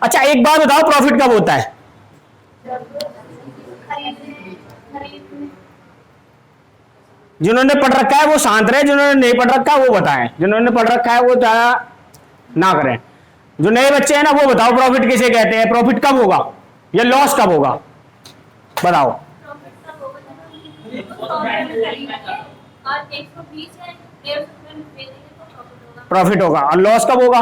अच्छा एक बात बताओ, प्रॉफिट कब होता है? जिन्होंने पढ़ रखा है वो शांत रहे, जिन्होंने नहीं पढ़ रखा है वो बताएं, जिन्होंने पढ़ रखा है वो ज्यादा ना करें। जो नए बच्चे हैं ना वो बताओ प्रॉफिट किसे कहते हैं, प्रॉफिट कब होगा या लॉस कब होगा, बताओ। प्रॉफिट होगा। और लॉस कब होगा?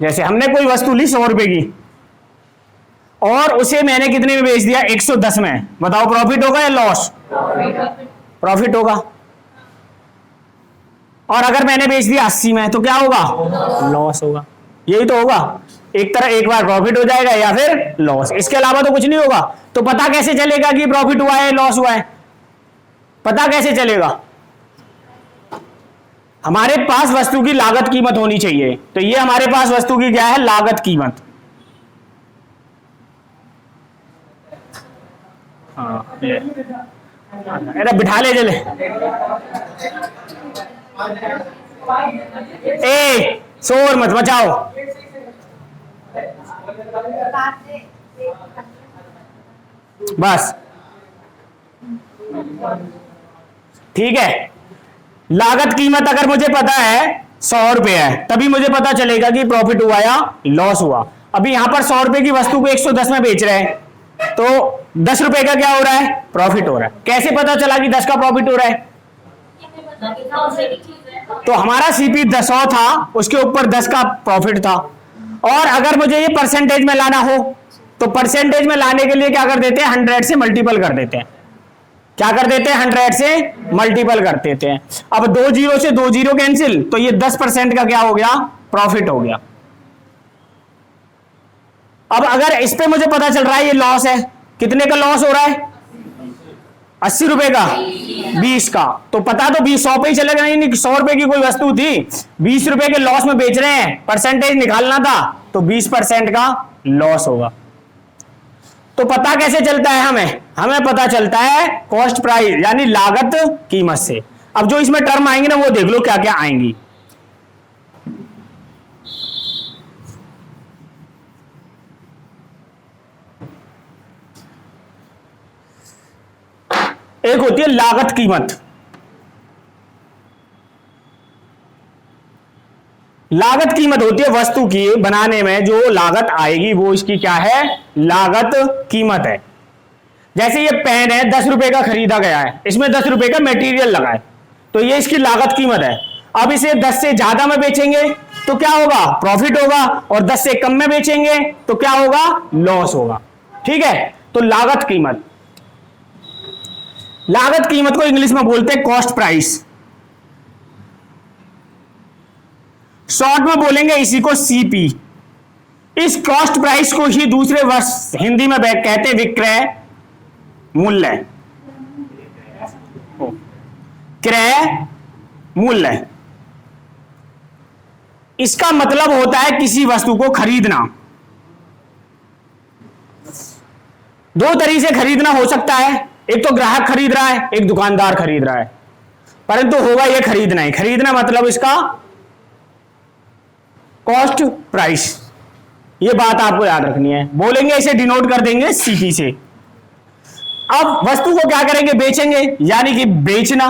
जैसे हमने कोई वस्तु ली 100 रुपए की और उसे मैंने कितने में बेच दिया? 110 में, बताओ प्रॉफिट होगा या लॉस? प्रॉफिट होगा। और अगर मैंने बेच दिया 80 में तो क्या होगा? लॉस होगा। यही तो होगा, एक तरह एक बार प्रॉफिट हो जाएगा या फिर लॉस, इसके अलावा तो कुछ नहीं होगा। तो पता कैसे चलेगा कि प्रॉफिट हुआ है लॉस हुआ है? पता कैसे चलेगा? हमारे पास वस्तु की लागत कीमत होनी चाहिए, तो ये हमारे पास वस्तु की क्या है? लागत कीमत। हाँ अरे बिठा ले चले। ए शोर मत मचाओ। बस ठीक है। लागत कीमत अगर मुझे पता है 100 रुपए है तभी मुझे पता चलेगा कि प्रॉफिट हुआ या लॉस हुआ। अभी यहां पर 100 रुपए की वस्तु को 110 में बेच रहे हैं तो 10 रुपए का क्या हो रहा है? प्रॉफिट हो रहा है। कैसे पता चला कि 10 का प्रॉफिट हो रहा है? तो हमारा सीपी 100 था, उसके ऊपर 10 का प्रॉफिट था। और अगर मुझे ये परसेंटेज में लाना हो तो परसेंटेज में लाने के लिए क्या कर देते हैं? 100 से मल्टीपल कर देते हैं। क्या कर देते हैं? 100 से मल्टीपल कर देते हैं। अब 2 जीरो से 2 जीरो कैंसिल, तो ये 10% का क्या हो गया? प्रॉफिट हो गया। अब अगर इस पे मुझे पता चल रहा है ये लॉस है, कितने का लॉस हो रहा है? 80 रुपए का, 20 का, तो पता तो 100 पे ही चलेगा। नहीं 100 रुपए की कोई वस्तु थी, 20 रुपए के लॉस में बेच रहे हैं, परसेंटेज निकालना था तो 20% का लॉस होगा। तो पता कैसे चलता है हमें? हमें पता चलता है कॉस्ट प्राइस यानी लागत कीमत से। अब जो इसमें टर्म आएंगे ना वो देख लो क्या क्या आएंगी। एक होती है लागत कीमत। लागत कीमत होती है वस्तु की बनाने में जो लागत आएगी वो इसकी क्या है? लागत कीमत है। जैसे ये पेन है 10 रुपए का खरीदा गया है, इसमें 10 रुपए का मटेरियल लगा है, तो ये इसकी लागत कीमत है। अब इसे 10 से ज्यादा में बेचेंगे तो क्या होगा? प्रॉफिट होगा। और 10 से कम में बेचेंगे तो क्या होगा? लॉस होगा। ठीक है, तो लागत कीमत। लागत कीमत को इंग्लिश में बोलते हैं कॉस्ट प्राइस। शॉर्ट में बोलेंगे इसी को सीपी। इस कॉस्ट प्राइस को ही दूसरे वर्ष हिंदी में कहते हैं विक्रय मूल्य। क्रय मूल्य, इसका मतलब होता है किसी वस्तु को खरीदना। दो तरीके से खरीदना हो सकता है, एक तो ग्राहक खरीद रहा है, एक दुकानदार खरीद रहा है, परंतु होगा यह खरीदना ही। खरीदना मतलब इसका कॉस्ट प्राइस। ये बात आपको याद रखनी है। बोलेंगे इसे डिनोट कर देंगे सीपी से। अब वस्तु को क्या करेंगे? बेचेंगे, यानी कि बेचना।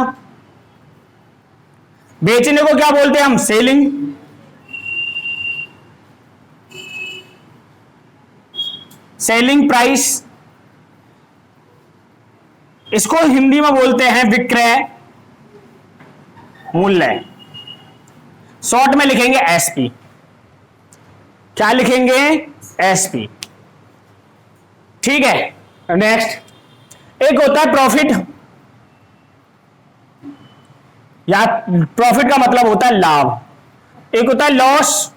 बेचने को क्या बोलते हैं हम? सेलिंग। सेलिंग प्राइस, इसको हिंदी में बोलते हैं विक्रय मूल्य। शॉर्ट में लिखेंगे एसपी। क्या लिखेंगे? एसपी। ठीक है, नेक्स्ट एक होता है प्रॉफिट, या प्रॉफिट का मतलब होता है लाभ। एक होता है लॉस,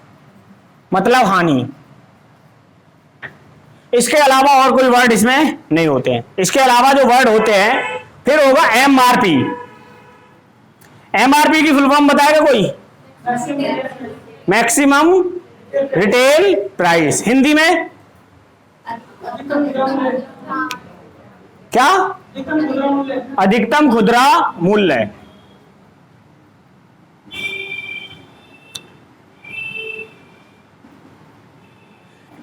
मतलब हानि। इसके अलावा और कोई वर्ड इसमें नहीं होते हैं। इसके अलावा जो वर्ड होते हैं फिर होगा एमआरपी। एमआरपी की फुल फॉर्म बताएगा कोई? Maximum retail price. हिंदी में क्या? अधिकतम खुदरा मूल्य।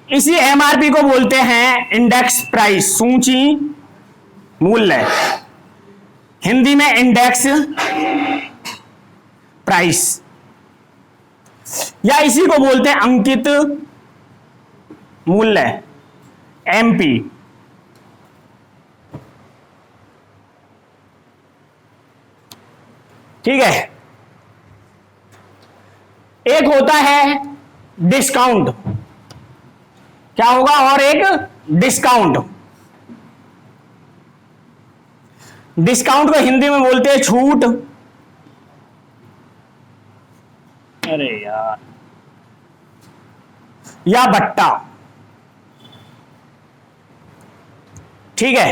इसी एमआरपी को बोलते हैं इंडेक्स प्राइस, सूची मूल्य, हिंदी में इंडेक्स प्राइस, या इसी को बोलते हैं अंकित मूल्य, एमपी। ठीक है। एक होता है डिस्काउंट, क्या होगा, और एक डिस्काउंट। डिस्काउंट को हिंदी में बोलते हैं छूट। अरे यार, या बट्टा। ठीक है,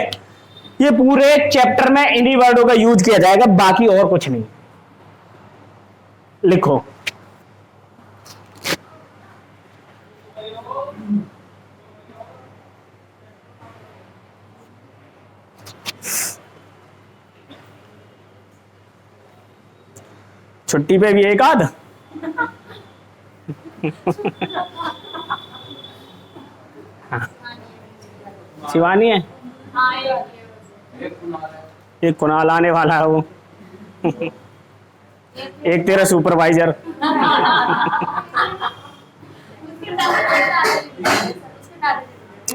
ये पूरे चैप्टर में इन्हीं वर्डों का यूज किया जाएगा, बाकी और कुछ नहीं। लिखो, छुट्टी पे भी एक आध। शिवानी है, एक कुणाल आने वाला है, वो एक तेरा सुपरवाइजर।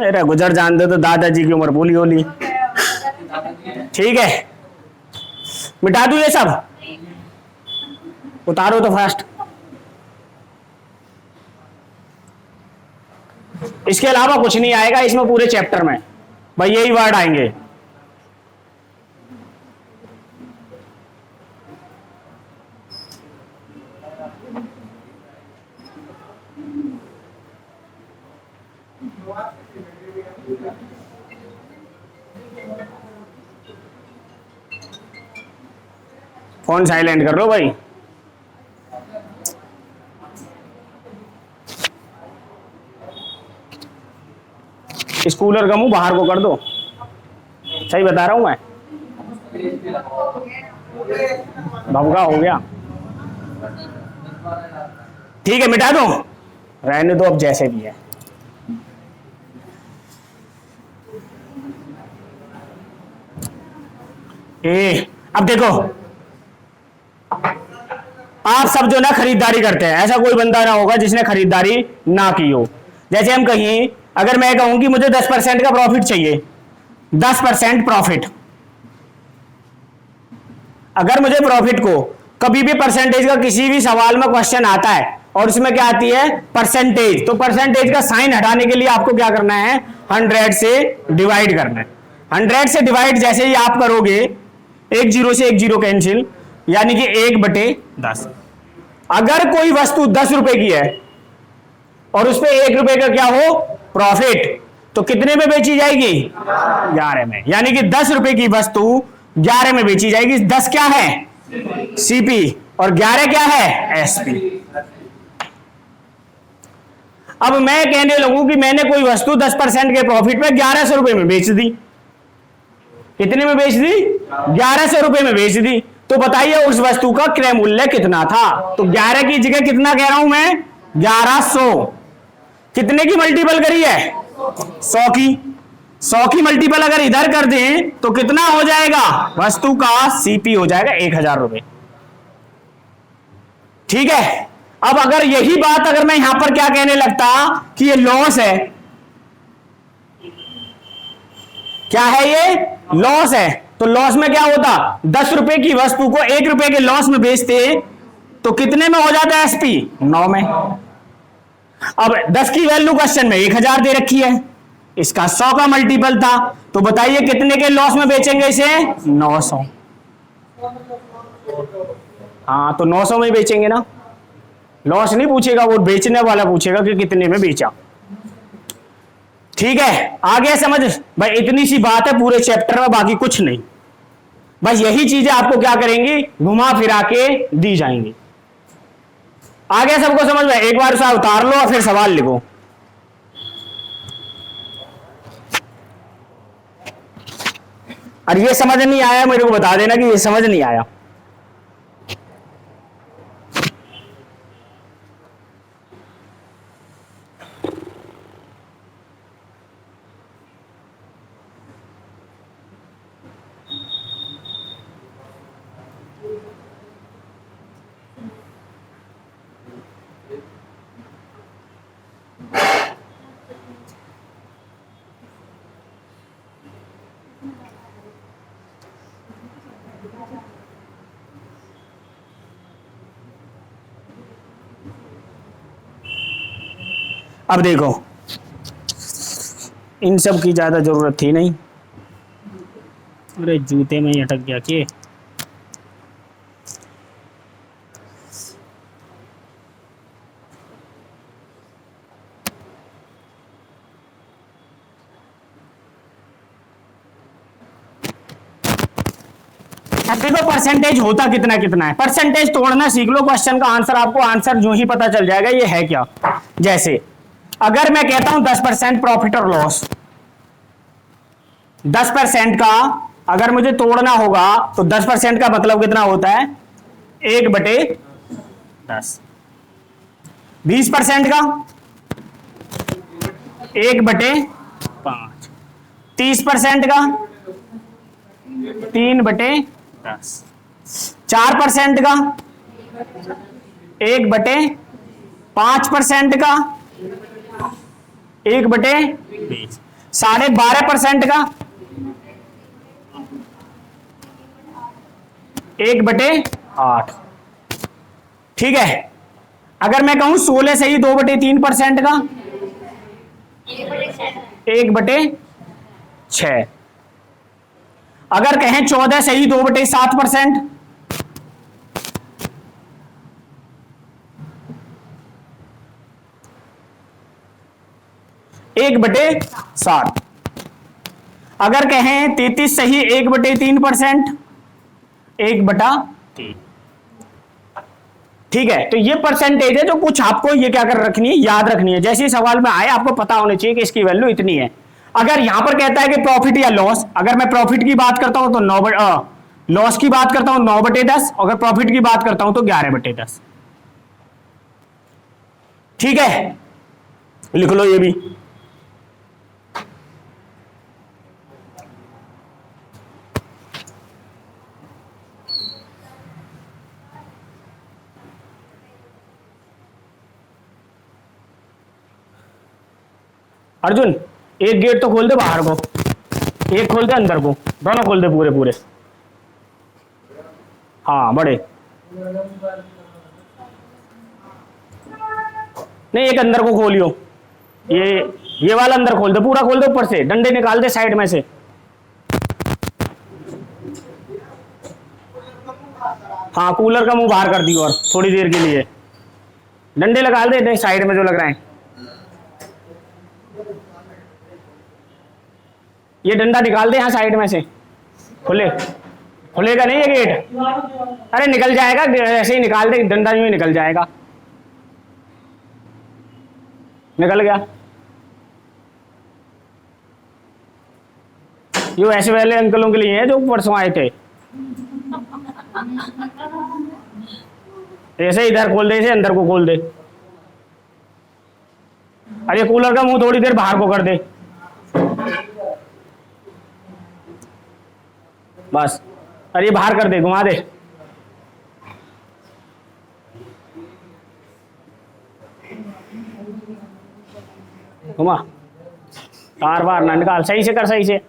अरे गुजर जान दे तो दादाजी की उम्र बोली होली। ठीक है, मिटा दूं ये सब, उतारो तो फास्ट। इसके अलावा कुछ नहीं आएगा इसमें पूरे चैप्टर में, भाई यही वर्ड आएंगे। फोन साइलेंट कर लो भाई। इस कूलर का मुंह बाहर को कर दो, सही बता रहा हूं मैं। भवगा हो गया। ठीक है, मिटा दो, रहने दो अब जैसे भी है। अब देखो, आप सब जो ना खरीदारी करते हैं, ऐसा कोई बंदा ना होगा जिसने खरीदारी ना की हो। जैसे हम कहीं, अगर मैं कहूं कि मुझे 10% का प्रॉफिट चाहिए, 10% प्रॉफिट, अगर मुझे प्रॉफिट को कभी भी परसेंटेज का किसी भी सवाल में क्वेश्चन आता है और उसमें क्या आती है परसेंटेज, तो परसेंटेज का साइन हटाने के लिए आपको क्या करना है, 100 से डिवाइड करना है। 100 से डिवाइड जैसे ही आप करोगे, एक जीरो से एक जीरो कैंसिल, यानी कि 1/10। अगर कोई वस्तु 10 रुपए की है और उस पर 1 रुपए का क्या हो प्रॉफिट, तो कितने में बेची जाएगी, 11 में। यानी कि 10 रुपए की वस्तु 11 में बेची जाएगी। 10 क्या है सीपी और 11 क्या है एसपी। अब मैं कहने लगूं कि मैंने कोई वस्तु 10% के प्रॉफिट पे 1100 रुपए में बेच दी। कितने में बेच दी, 1100 रुपए में बेच दी। तो बताइए उस वस्तु का क्रय मूल्य कितना था। तो 11 की जगह कितना कह रहा हूं मैं, 1100। कितने की मल्टीपल करी है, 100 की। 100 की मल्टीपल अगर इधर कर दें तो कितना हो जाएगा, वस्तु का सीपी हो जाएगा 1000 रुपए। ठीक है। अब अगर यही बात अगर मैं यहां पर क्या कहने लगता कि ये लॉस है, क्या है ये लॉस है, तो लॉस में क्या होता, 10 रुपए की वस्तु को 1 रुपए के लॉस में बेचते तो कितने में हो जाता एसपी, 9 में। अब 10 की वैल्यू क्वेश्चन में 1000 दे रखी है, इसका 100 का मल्टीपल था, तो बताइए कितने के लॉस में बेचेंगे इसे, 900। हाँ, तो 900 में बेचेंगे ना, लॉस नहीं पूछेगा, वो बेचने वाला पूछेगा कि कितने में बेचा। ठीक है, आ गया समझ भाई। इतनी सी बात है पूरे चैप्टर में, बाकी कुछ नहीं। बस यही चीजें आपको क्या करेंगी, घुमा फिरा के दी जाएंगी। आ गया सबको समझ में। एक बार उसे उतार लो और फिर सवाल लिखो। और ये समझ नहीं आया मेरे को बता देना कि ये समझ नहीं आया। अब देखो, इन सब की ज्यादा जरूरत थी नहीं। अरे जूते में ही अटक गया कि अब देखो परसेंटेज होता कितना कितना है। परसेंटेज तोड़ना सीख लो, क्वेश्चन का आंसर आपको आंसर जो ही पता चल जाएगा ये है क्या। जैसे अगर मैं कहता हूं 10% प्रॉफिट और लॉस, 10% का अगर मुझे तोड़ना होगा तो 10% का मतलब कितना होता है, 1/10। 20% का 1/5। 30% का 3/10। 4% का 1/5% का 1/20। 12.5% का 1/8। ठीक है। अगर मैं कहूं 16 से ही 2/3% का 1/6। अगर कहें 14 से ही 2/7%, 1/7। अगर कहें 33 से ही 1/3%, 1/3। ठीक है। तो ये परसेंटेज है जो कुछ आपको ये क्या कर रखनी है, याद रखनी है। जैसे सवाल में आए आपको पता होना चाहिए कि इसकी वैल्यू इतनी है। अगर यहां पर कहता है कि प्रॉफिट या लॉस, अगर मैं प्रॉफिट की बात करता हूं तो 9, लॉस की बात करता हूं 9/10, अगर प्रॉफिट की बात करता हूं तो 11/10। ठीक है, लिख लो ये भी। अर्जुन एक गेट तो खोल दे बाहर को, एक खोल दे अंदर को, दोनों खोल दे पूरे पूरे। हाँ बड़े नहीं, एक अंदर को खोलियो, ये वाला अंदर खोल दे, पूरा खोल दे, ऊपर से डंडे निकाल दे साइड में से। हाँ कूलर का मुंह बाहर कर दियो और थोड़ी देर के लिए डंडे लगा दे साइड में जो लग रहे हैं। ये डंडा निकाल दे यहाँ साइड में से, खुलेगा नहीं ये गेट। अरे निकल जाएगा, ऐसे ही निकाल दे डंडा, यूं ही निकल जाएगा। निकल गया। ये ऐसे वाले अंकलों के लिए है जो परसों आए थे। ऐसे इधर खोल दे, ऐसे अंदर को खोल दे। अरे कूलर का मुंह थोड़ी देर बाहर को कर दे बस। अरे बाहर कर दे, घुमा दे। घुमा, तार बार ना निकाल, सही से कर, सही से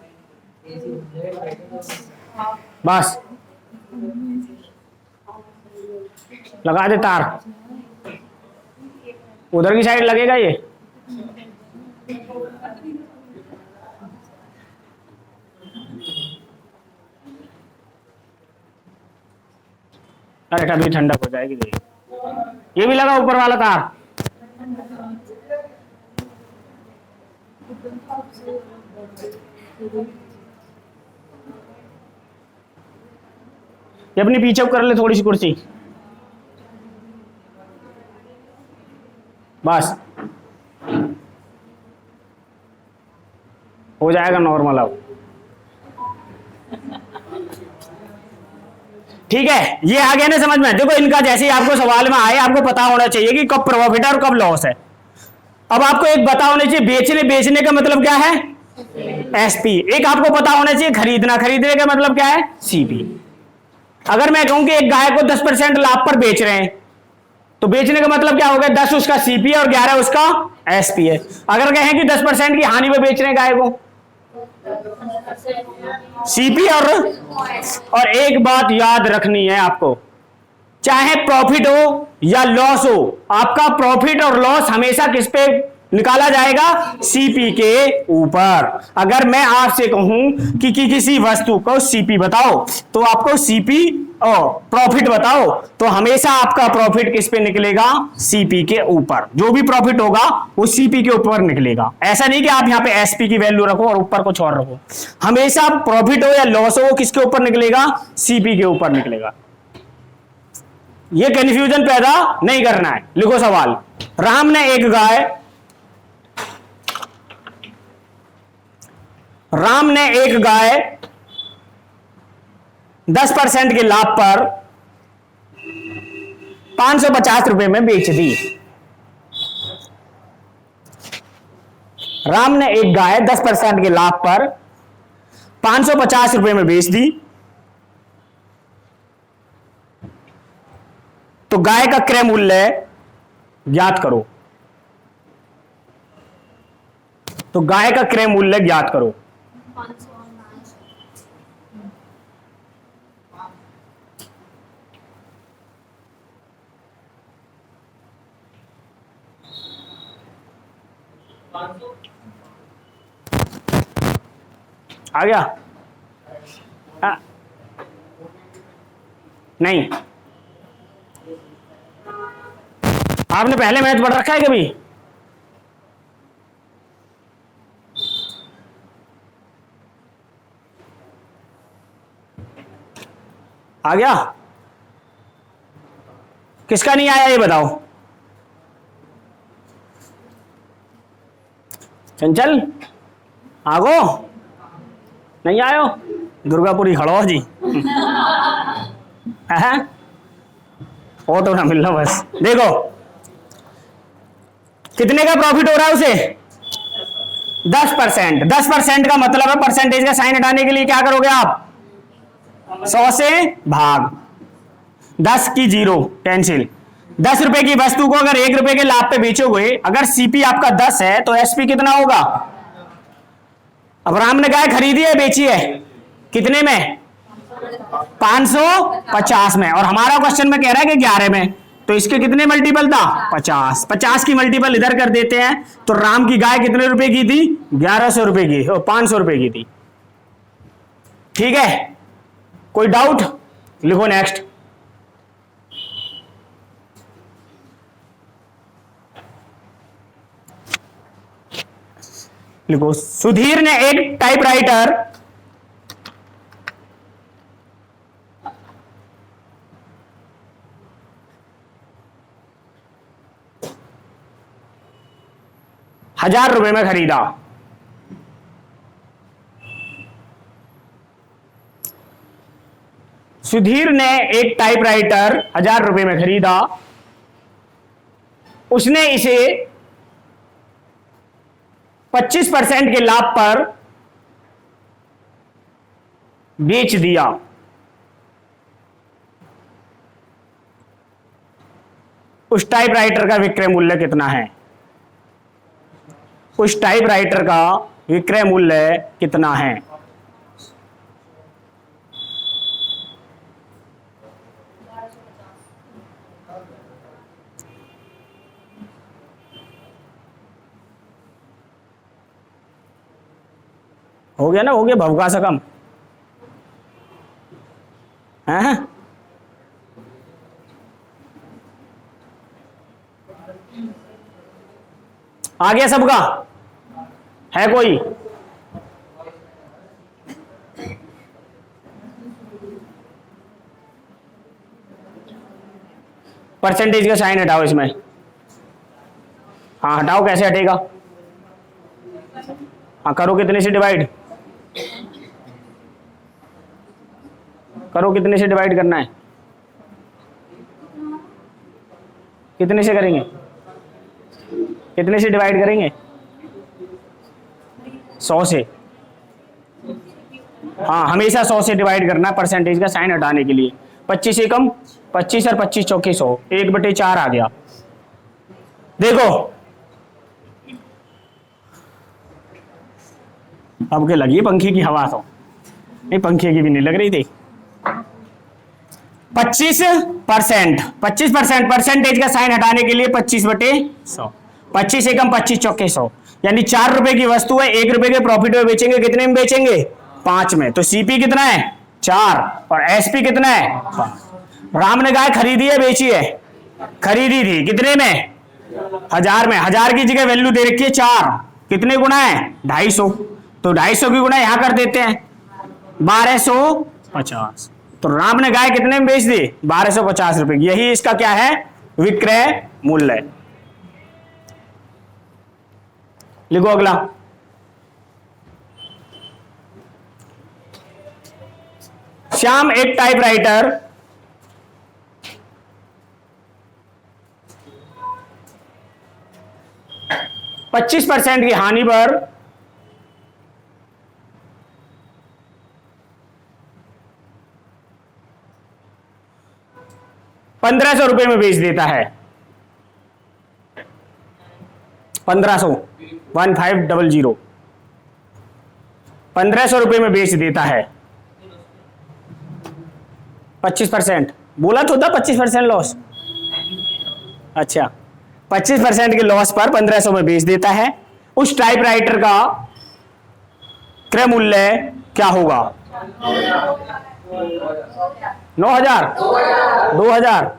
बस। लगा दे तार, उधर की साइड लगेगा ये। अरे अभी ठंडक हो जाएगी। ये भी लगा ऊपर वाला तार। ये अपनी पीछे कर ले थोड़ी सी कुर्सी बस, हो जाएगा नॉर्मल अब। ठीक है, ये आ गया ना समझ में। देखो इनका जैसे ही आपको सवाल में आए आपको पता होना चाहिए कि कब प्रॉफिट है और कब लॉस है। अब आपको एक पता होना चाहिए बेचने का मतलब क्या है, एसपी। एक आपको पता होना चाहिए खरीदने का मतलब क्या है, सीपी। अगर मैं कहूं कि एक गाय को 10% लाभ पर बेच रहे हैं तो बेचने का मतलब क्या हो गया, 10 उसका सीपी है और 11 उसका एसपी है। अगर कहें कि 10% की हानि में बेच रहे हैं गाय को, सीपी और एक बात याद रखनी है आपको, चाहे प्रॉफिट हो या लॉस हो, आपका प्रॉफिट और लॉस हमेशा किस पे निकाला जाएगा सीपी के ऊपर। अगर मैं आपसे कहूं कि किसी वस्तु को सीपी बताओ तो आपको सीपी और प्रॉफिट बताओ, तो हमेशा आपका प्रॉफिट किस पे निकलेगा? सीपी के ऊपर। जो भी प्रॉफिट होगा वो सीपी के ऊपर निकलेगा। ऐसा नहीं कि आप यहां पे एसपी की वैल्यू रखो और ऊपर कुछ और रखो। हमेशा प्रॉफिट हो या लॉस हो वो किसके ऊपर निकलेगा? सीपी के ऊपर निकलेगा। ये कंफ्यूजन पैदा नहीं करना है। लिखो सवाल। राम ने एक गाय 10% के लाभ पर 550 रुपए में बेच दी। राम ने एक गाय 10% के लाभ पर 550 रुपए में बेच दी। तो गाय का क्रय मूल्य ज्ञात करो। तो गाय का क्रय मूल्य ज्ञात करो। आ गया? नहीं, आपने पहले मैथ पढ़ रखा है कभी? आ गया? किसका नहीं आया ये बताओ? चंचल आगो नहीं आयो? दुर्गापुरी खड़ो जी। ऑटो ना मिल रहा बस। देखो कितने का प्रॉफिट हो रहा है उसे? 10%। 10% का मतलब है परसेंटेज का साइन हटाने के लिए क्या करोगे आप? 100 से भाग 10 की 0 कैंसिल। 10 रुपए की वस्तु को अगर 1 रुपए के लाभ पे बेचोगे, अगर सीपी आपका 10 है तो एसपी कितना होगा? अब राम ने गाय खरीदी है, बेची है, कितने में? 550 में। और हमारा क्वेश्चन में कह रहा है कि 11 में, तो इसके कितने मल्टीपल था? 50। 50 की मल्टीपल इधर कर देते हैं तो राम की गाय कितने रुपए की थी? 1100 रुपए की, 500 रुपए की थी। ठीक है, कोई डाउट? लिखो नेक्स्ट। लिखो सुधीर ने एक टाइपराइटर ₹1000 में खरीदा। सुधीर ने एक टाइपराइटर ₹1000 में खरीदा। उसने इसे 25% के लाभ पर बेच दिया। उस टाइपराइटर का विक्रय मूल्य कितना है? उस टाइपराइटर का विक्रय मूल्य कितना है? हो गया ना? हो गया भवका सा कम है? आ गया सबका? है कोई? परसेंटेज का साइन हटाओ इसमें। हाँ हटाओ, कैसे हटेगा? हाँ करो, कितने से डिवाइड करो? कितने से डिवाइड करना है? कितने से करेंगे? कितने से डिवाइड करेंगे? 100 से। हाँ हमेशा 100 से डिवाइड करना परसेंटेज का साइन हटाने के लिए। 25 एकम 25 और 25 चौके 100, 1/4 आ गया। देखो अब क्या लगी पंखे की हवा? तो नहीं, पंखे की भी नहीं लग रही थी। 25% परसेंटेज का साइन हटाने के लिए 25/100। 25 एकम 25 चौके 100, यानी 4 रुपए की वस्तु है, 1 रुपए के प्रॉफिट में बेचेंगे, कितने में बेचेंगे? 5 में। तो सीपी कितना है? 4, और एसपी कितना है? 5। राम ने गाय खरीदी है बेची है? खरीदी थी, कितने में? 1000 में। 1000 की जगह वैल्यू दे रखी है 4, कितने गुना है? 250। तो 250 की गुना यहां कर देते हैं 1250। तो राम ने गाय कितने में बेच दी? 1250 रुपए की। यही इसका क्या है? विक्रय मूल्य। लिखो अगला। श्याम एक टाइपराइटर 25% की हानि पर 1500 रुपए में बेच देता है। 1500, 1500 1500 रुपए में बेच देता है। 25% बोला तो था, 25% लॉस। अच्छा, 25% के लॉस पर 1500 में बेच देता है। उस टाइपराइटर का क्रय मूल्य क्या होगा? 9000, 2000।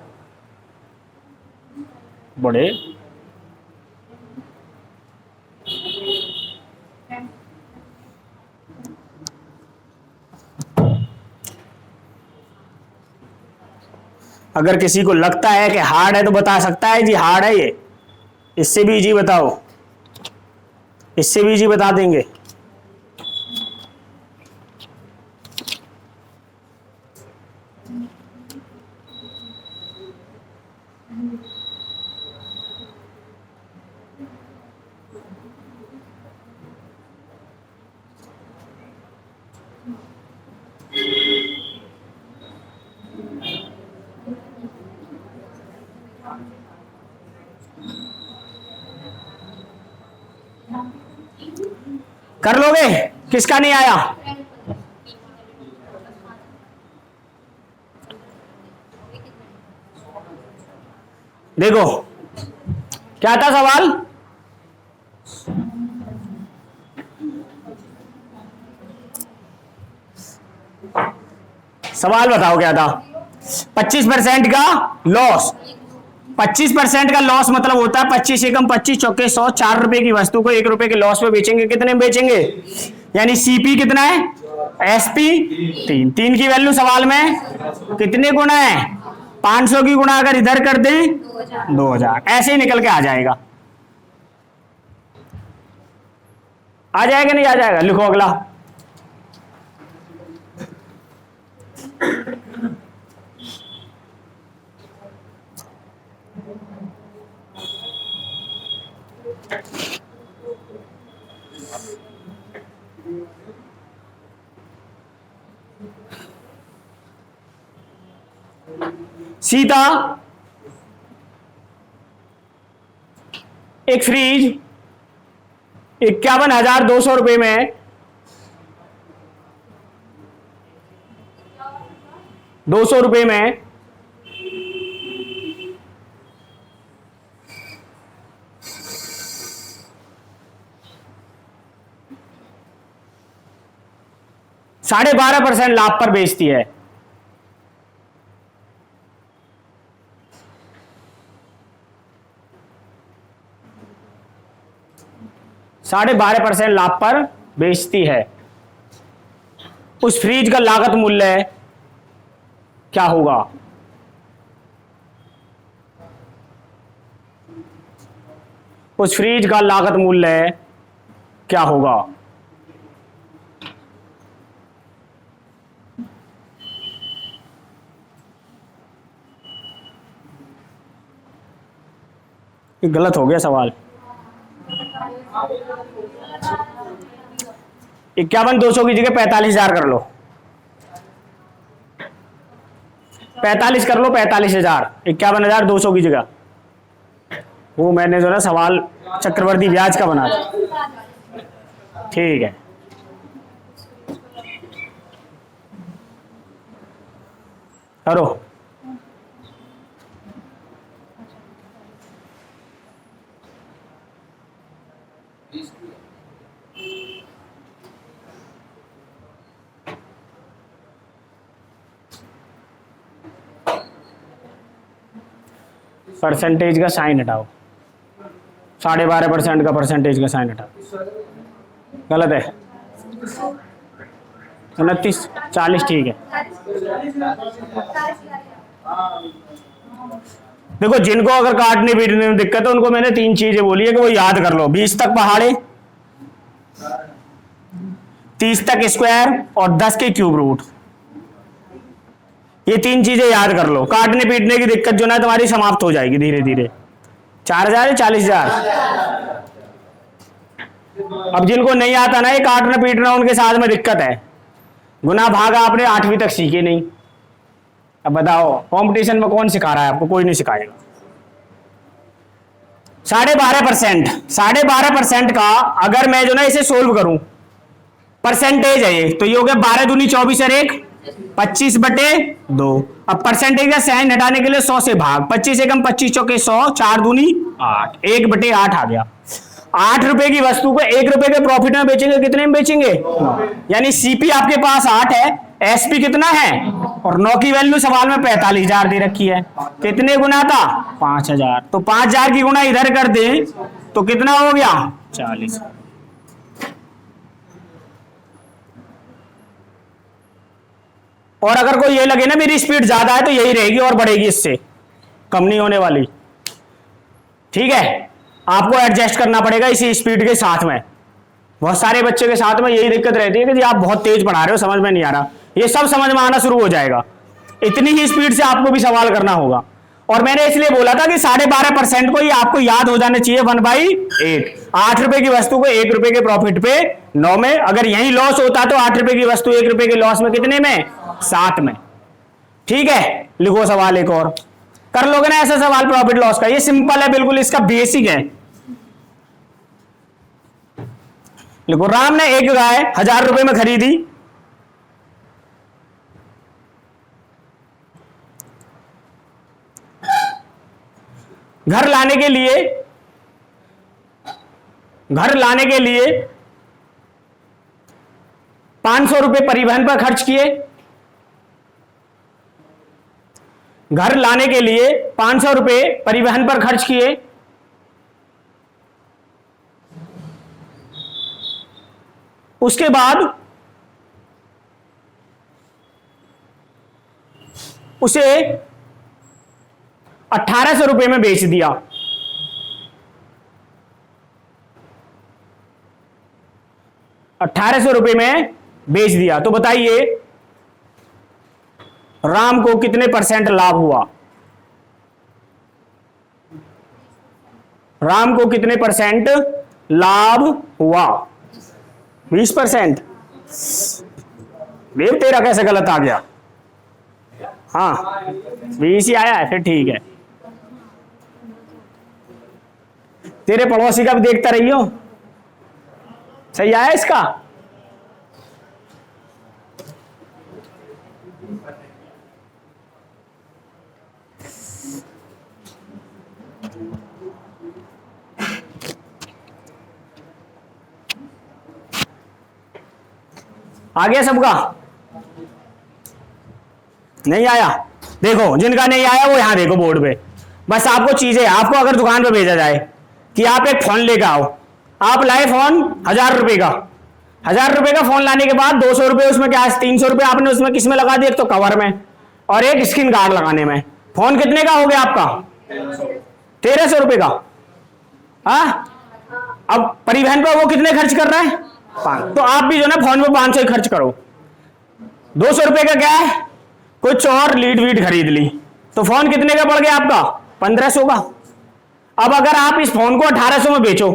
बड़े अगर किसी को लगता है कि हार्ड है तो बता सकता है जी हार्ड है ये। इससे भी इजी बताओ, इससे भी इजी बता देंगे। कर लोगे? किसका नहीं आया? देखो क्या था सवाल? सवाल बताओ क्या था? 25% का लॉस। 25% का लॉस मतलब होता है 25 एकम 25 चौके 100। 4 रुपए की वस्तु को 1 रुपए के लॉस में बेचेंगे, कितने में बेचेंगे? यानी सीपी कितना है? एसपी 3। 3 की वैल्यू सवाल में कितने गुना है? 500 की गुना अगर इधर कर दें 2000, ऐसे ही निकल के आ जाएगा। आ जाएगा नहीं आ जाएगा? लिखो अगला। सीता एक फ्रिज 51,200 रुपए में 200 रुपए में ,12.5% लाभ पर बेचती है। ,12.5% लाभ पर बेचती है। उस फ्रिज का लागत मूल्य क्या होगा? उस फ्रिज का लागत मूल्य क्या होगा? ये गलत हो गया सवाल। 51,200 की जगह 45,000 कर लो। 45 कर लो, 45,000। 51,200 की जगह। वो मैंने जो ना सवाल चक्रवर्ती ब्याज का बना था। ठीक है, करो। परसेंटेज का साइन हटाओ, 12.5% का परसेंटेज का साइन हटाओ, गलत है। 29, 40 ठीक है। देखो जिनको अगर काटने पीटने में दिक्कत है उनको मैंने 3 चीजें बोली है कि वो याद कर लो। 20 तक पहाड़े, 30 तक स्क्वायर और 10 के क्यूब रूट। ये 3 चीजें याद कर लो। काटने पीटने की दिक्कत जो ना तुम्हारी समाप्त हो जाएगी धीरे धीरे। 4000 या 40,000। अब जिनको नहीं आता ना ये काटना पीटना, उनके साथ में दिक्कत है। गुना भागा आपने 8वीं तक सीखे नहीं। अब बताओ कंपटीशन में कौन सिखा रहा है आपको? कोई नहीं सिखाएगा। 12.5%, 12.5% का अगर मैं जो ना इसे सोल्व करूं, परसेंटेज है ये, तो ये हो गया 12 दूनी 24 और 1 25/2। अब परसेंटेज का साइन हटाने के लिए 100 से भाग, 25 एकम 25 चौके 100, 4 दूनी 8, 1/8 आ गया। 8 रुपए की वस्तु को 1 रुपए के प्रॉफिट में बेचेंगे, कितने में बेचेंगे? 9। यानी सीपी आपके पास 8 है, एसपी कितना है? और 9 की वैल्यू सवाल में 45,000 दे रखी है। कितने गुना था? 5,000। तो 5,000 की गुना इधर कर दे तो कितना हो गया? 40। और अगर कोई ये लगे ना मेरी स्पीड ज्यादा है तो यही रहेगी और बढ़ेगी, इससे कम नहीं होने वाली। ठीक है, आपको एडजस्ट करना पड़ेगा इसी स्पीड के साथ में। बहुत सारे बच्चे के साथ में यही दिक्कत रहती है कि जी आप बहुत तेज पढ़ा रहे हो, समझ में नहीं आ रहा। ये सब समझ में आना शुरू हो जाएगा। इतनी ही स्पीड से आपको भी सवाल करना होगा। और मैंने इसलिए बोला था कि 12.5% को ये आपको याद हो जाना चाहिए 1/8। 8 रुपए की वस्तु को 1 रुपए के प्रॉफिट पे 9 में, अगर यही लॉस होता तो 8 रुपए की वस्तु 1 रुपए के लॉस में कितने में? 7 में। ठीक है, लिखो सवाल एक और कर लोगे ना ऐसा सवाल प्रॉफिट लॉस का। ये सिंपल है बिल्कुल, इसका बेसिक है। लिखो, राम ने एक गाय 1000 रुपए में खरीदी। घर लाने के लिए 500 रुपए परिवहन पर खर्च किए। घर लाने के लिए 500 रुपए परिवहन पर खर्च किए। उसके बाद उसे 1800 रुपए में बेच दिया। 1800 रुपए में बेच दिया। तो बताइए राम को कितने % लाभ हुआ? राम को कितने % लाभ हुआ? 20%। देव तेरा कैसे गलत आ गया? हाँ 20 ही आया है, फिर ठीक है। तेरे पड़ोसी का भी देखता रहियो, सही आया इसका? आ गया सबका? नहीं आया? देखो जिनका नहीं आया वो यहां देखो बोर्ड पे। बस आपको चीजें, आपको अगर दुकान पे भेजा जाए कि आप एक फोन लेकर आओ, आप लाए फोन 1000 रुपए का। 1000 रुपए का फोन लाने के बाद 200 रुपए उसमें क्या है, 300 रुपए आपने उसमें किस में लगा दिए? एक तो कवर में और एक स्क्रीन गार्ड लगाने में। फोन कितने का हो गया आपका? 1300 रुपए का। हाँ, अब परिवहन पर वो कितने खर्च कर रहा है? 5। तो आप भी जो ना फोन पे 500 खर्च करो। 200 रुपए का क्या है, कुछ और लीड वीड खरीद ली, तो फोन कितने का पड़ गया आपका? 1500 का। अब अगर आप इस फोन को 1800 में बेचो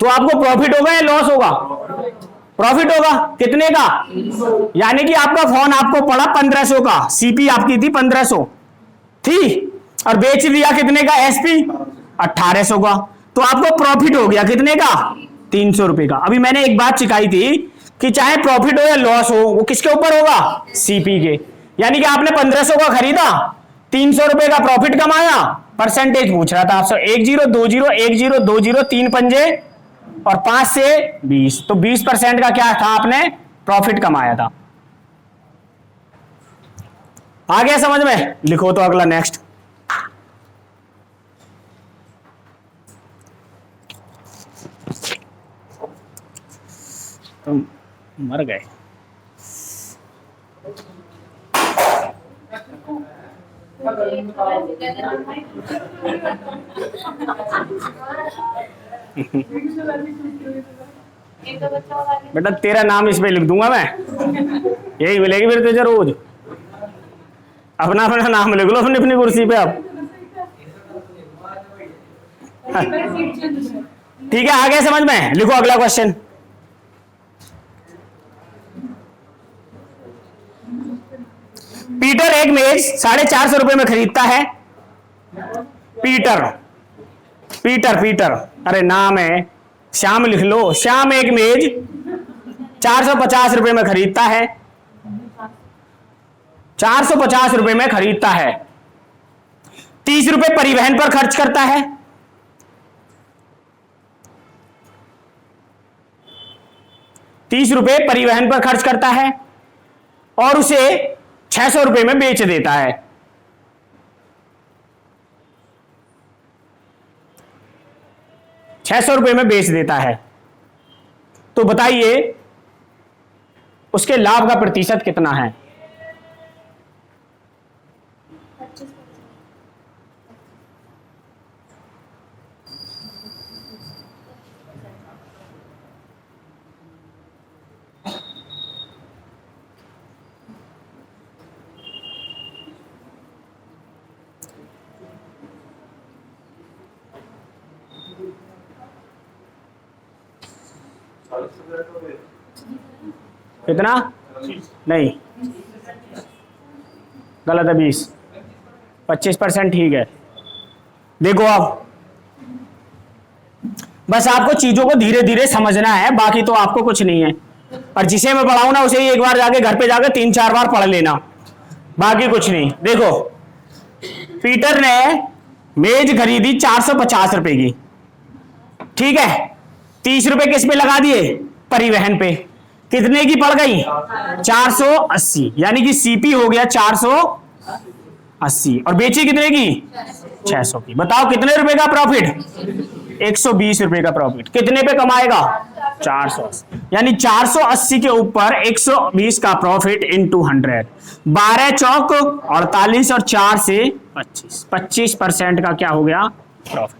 तो आपको प्रॉफिट होगा या लॉस होगा? प्रॉफिट होगा। कितने का? यानी कि आपका फोन आपको पड़ा 1500 का, सीपी आपकी थी 1500 थी, और बेच दिया कितने का? एसपी 1800 का। तो आपको प्रॉफिट हो गया कितने का? 300 रुपए का। अभी मैंने एक बात सिखाई थी कि चाहे प्रॉफिट हो या लॉस हो वो किसके ऊपर होगा? सीपी के। यानी कि आपने 1500 का खरीदा, 300 रुपए का प्रॉफिट कमाया, परसेंटेज पूछ रहा था आपसे 10 20 10 20 3 पंजे और 5 से 20, तो 20% का क्या था, आपने प्रॉफिट कमाया था। आ गया समझ में? लिखो तो अगला नेक्स्ट। तुम मर गए। बेटा तेरा नाम इस पे लिख दूंगा मैं, यही मिलेगी फिर तुझे रोज। अपना अपना नाम लिख लो अपनी अपनी कुर्सी पे आप। ठीक है, आ गया समझ में? लिखो अगला क्वेश्चन। पीटर एक मेज 450 रुपए में खरीदता है। पीटर पीटर पीटर अरे नाम है, श्याम लिख लो। श्याम एक मेज 450 रुपए में खरीदता है। 450 रुपए में खरीदता है। 30 रुपए परिवहन पर खर्च करता है। 30 रुपए परिवहन पर खर्च करता है और उसे 600 रुपए में बेच देता है। ₹600 में बेच देता है। तो बताइए उसके लाभ का प्रतिशत कितना है? 25। कितना? नहीं, गलत है। 25% ठीक है। देखो आप, बस आपको चीजों को धीरे धीरे समझना है, बाकी तो आपको कुछ नहीं है। और जिसे मैं पढ़ाऊं ना उसे ही एक बार जाके घर पे जाके 3-4 बार पढ़ लेना, बाकी कुछ नहीं। देखो, पीटर ने मेज खरीदी 450 रुपए की, ठीक है। 30 रुपए किस पे लगा दिए? परिवहन पे। कितने की पड़ गई? 480, यानी कि सीपी हो गया 480 और बेची कितने की? 600 की। बताओ कितने रुपए का प्रॉफिट? 120 रुपए का प्रॉफिट। कितने पे कमाएगा? 480, यानी 480 के ऊपर 120 का प्रॉफिट इंटू 100। 12 चौक 48 और 4 से 25, 25% का क्या हो गया? प्रॉफिट।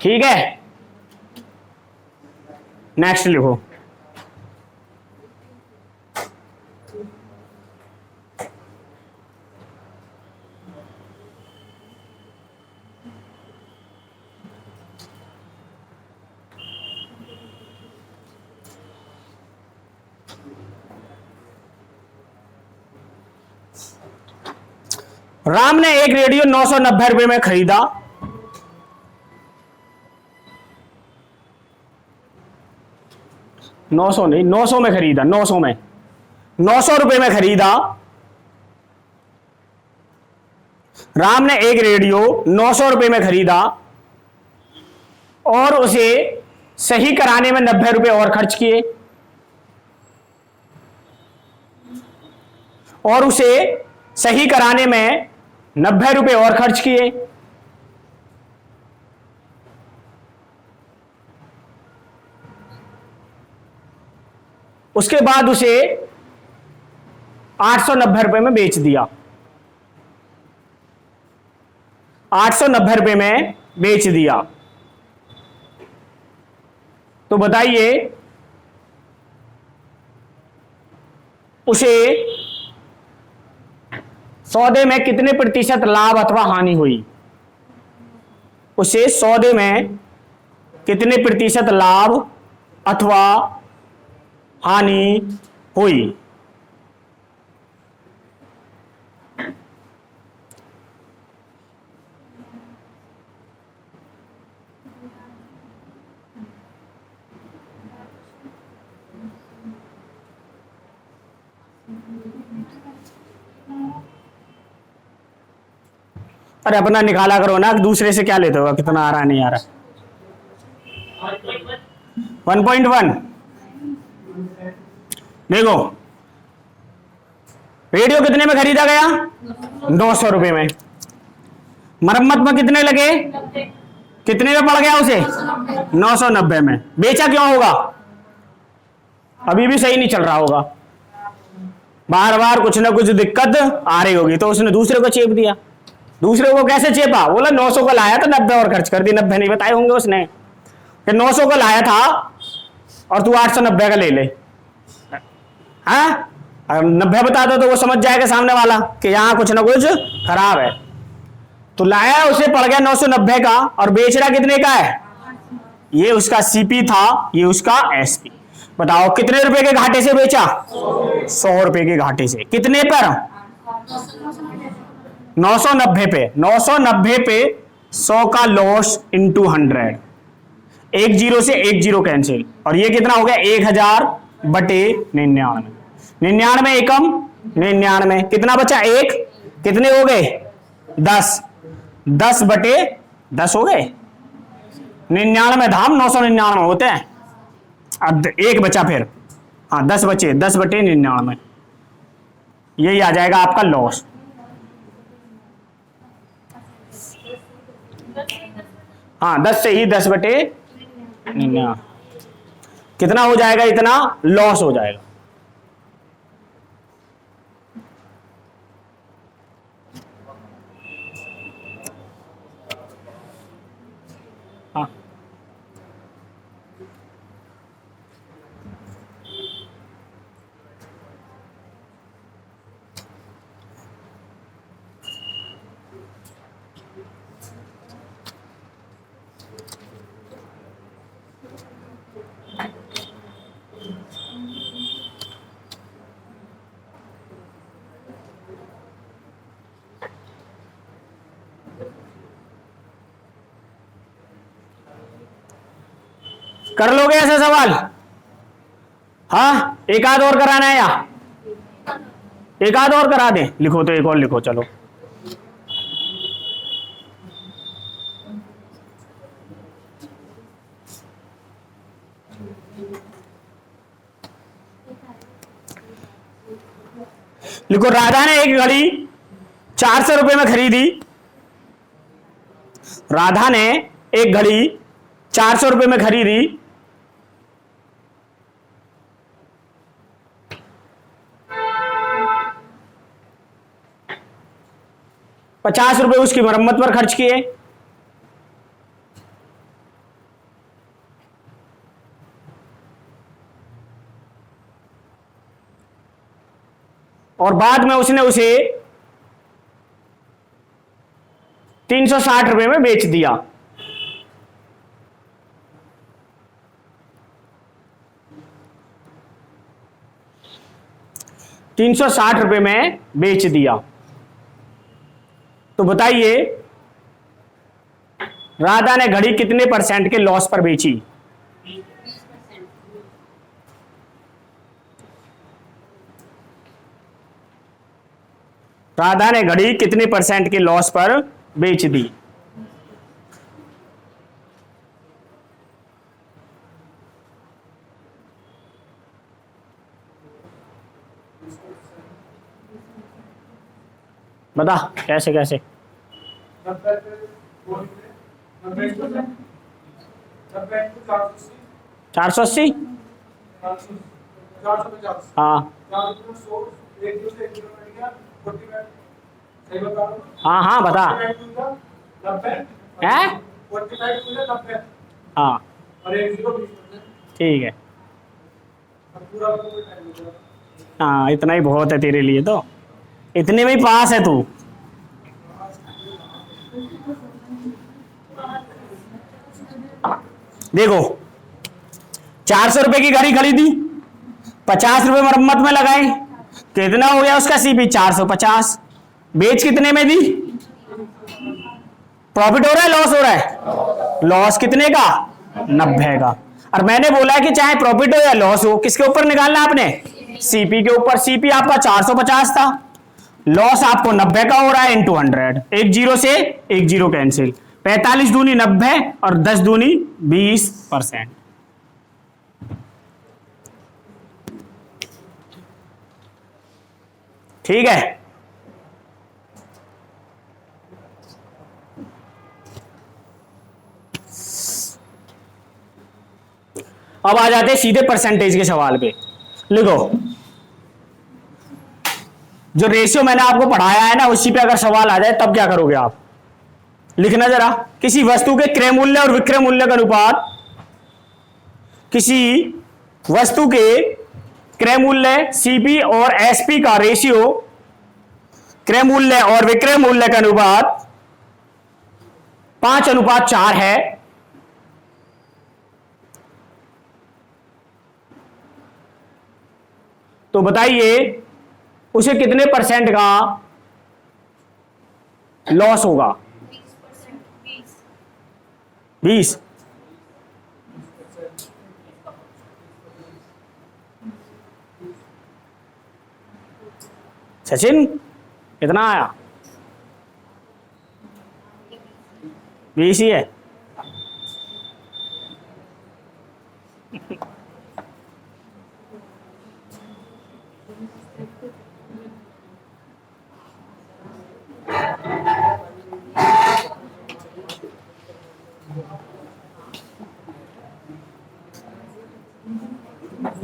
ठीक है, नेक्स्ट लिखो। राम ने एक रेडियो 990 रुपए में खरीदा। नौ सौ नहीं, 900 में खरीदा। 900 में, 900 रुपए में खरीदा। राम ने एक रेडियो 900 रुपए में खरीदा और उसे सही कराने में 90 रुपए और खर्च किए। और उसे सही कराने में 90 रुपए और खर्च किए। उसके बाद उसे 890 रुपए में बेच दिया। 890 रुपए में बेच दिया। तो बताइए उसे सौदे में कितने प्रतिशत लाभ अथवा हानि हुई? उसे सौदे में कितने प्रतिशत लाभ अथवा हानि हुई? अरे अपना निकाला करो ना, दूसरे से क्या लेते हो, कितना आ रहा नहीं आ रहा। 1.1। देखो रेडियो कितने में खरीदा गया, 900 रुपए में। मरम्मत में कितने लगे, कितने में पड़ गया उसे, 990 में। बेचा क्यों होगा, अभी भी सही नहीं चल रहा होगा, बार बार कुछ ना कुछ दिक्कत आ रही होगी, तो उसने दूसरे को चेप दिया। दूसरे को कैसे चेपा, बोला 900 को लाया था 90 और खर्च कर दी। 90 नहीं बताए होंगे उसने कि 900 को लाया था और तू 890 का ले ले। हाँ 90 बता दो तो वो समझ जाएगा सामने वाला कि यहाँ कुछ ना कुछ खराब है। तो लाया उसे पड़ गया 990 का और बेच रहा कितने का है, ये उसका सीपी था, ये उसका एसपी। बताओ कितने रुपए के घाटे से बेचा, 100 रुपए के घाटे से। कितने पर, 990 पे। 990 पे 100 का लॉस इंटू 100, एक जीरो से एक जीरो कैंसिल, और ये कितना हो गया 1000 बटे 99। 99 एकम 99, कितना बचा 1, कितने हो गए 10, 10 बटे 10 हो गए 99 धाम 999 होते हैं। अब एक बचा फिर, हाँ 10 बचे, 10 बटे 99, यही आ जाएगा आपका लॉस। हाँ 10 से ही 10 बटे 99 कितना हो जाएगा, इतना लॉस हो जाएगा। हाँ कर लोगे ऐसा सवाल, हाँ एक आध और कराना है, या एक आध और करा दें, लिखो तो एक और लिखो चलो। लिखो राधा ने एक घड़ी 400 रुपए में खरीदी, राधा ने एक घड़ी 400 रुपए में खरीदी, 50 रुपए उसकी मरम्मत पर खर्च किए, और बाद में उसने उसे 360 रुपए में बेच दिया। ₹360 में बेच दिया। तो बताइए राधा ने घड़ी कितने % के लॉस पर बेची, राधा ने घड़ी कितने % के लॉस पर बेच दी। बता कैसे कैसे, 480, हाँ हाँ हाँ बता, है हाँ ठीक है, हाँ इतना ही बहुत है तेरे लिए, तो इतने में ही पास है तू। देखो 400 रुपए की घड़ी खरीदी, 50 रुपए मरम्मत में लगाए, कितना हो गया उसका सीपी 450, बेच कितने में दी, प्रॉफिट हो रहा है लॉस हो रहा है, लॉस कितने का 90 का। और मैंने बोला है कि चाहे प्रॉफिट हो या लॉस हो, किसके ऊपर निकालना आपने, सीपी के ऊपर। सीपी आपका 450 था, लॉस आपको 90 का हो रहा है इंटू 100, एक जीरो से एक जीरो कैंसिल, 45 दूनी 90 और 10 दूनी 20%। ठीक है, अब आ जाते हैं सीधे परसेंटेज के सवाल पे। लिखो, जो रेशियो मैंने आपको पढ़ाया है ना, उसी पे अगर सवाल आ जाए तब क्या करोगे आप? लिखना जरा, किसी वस्तु के क्रय मूल्य और विक्रय मूल्य का अनुपात, किसी वस्तु के क्रय मूल्य सीपी और एसपी का रेशियो क्रय मूल्य और विक्रय मूल्य का अनुपात 5:4 है। तो बताइए उसे कितने परसेंट का लॉस होगा? 20। सचिन कितना आया? 20 ही है।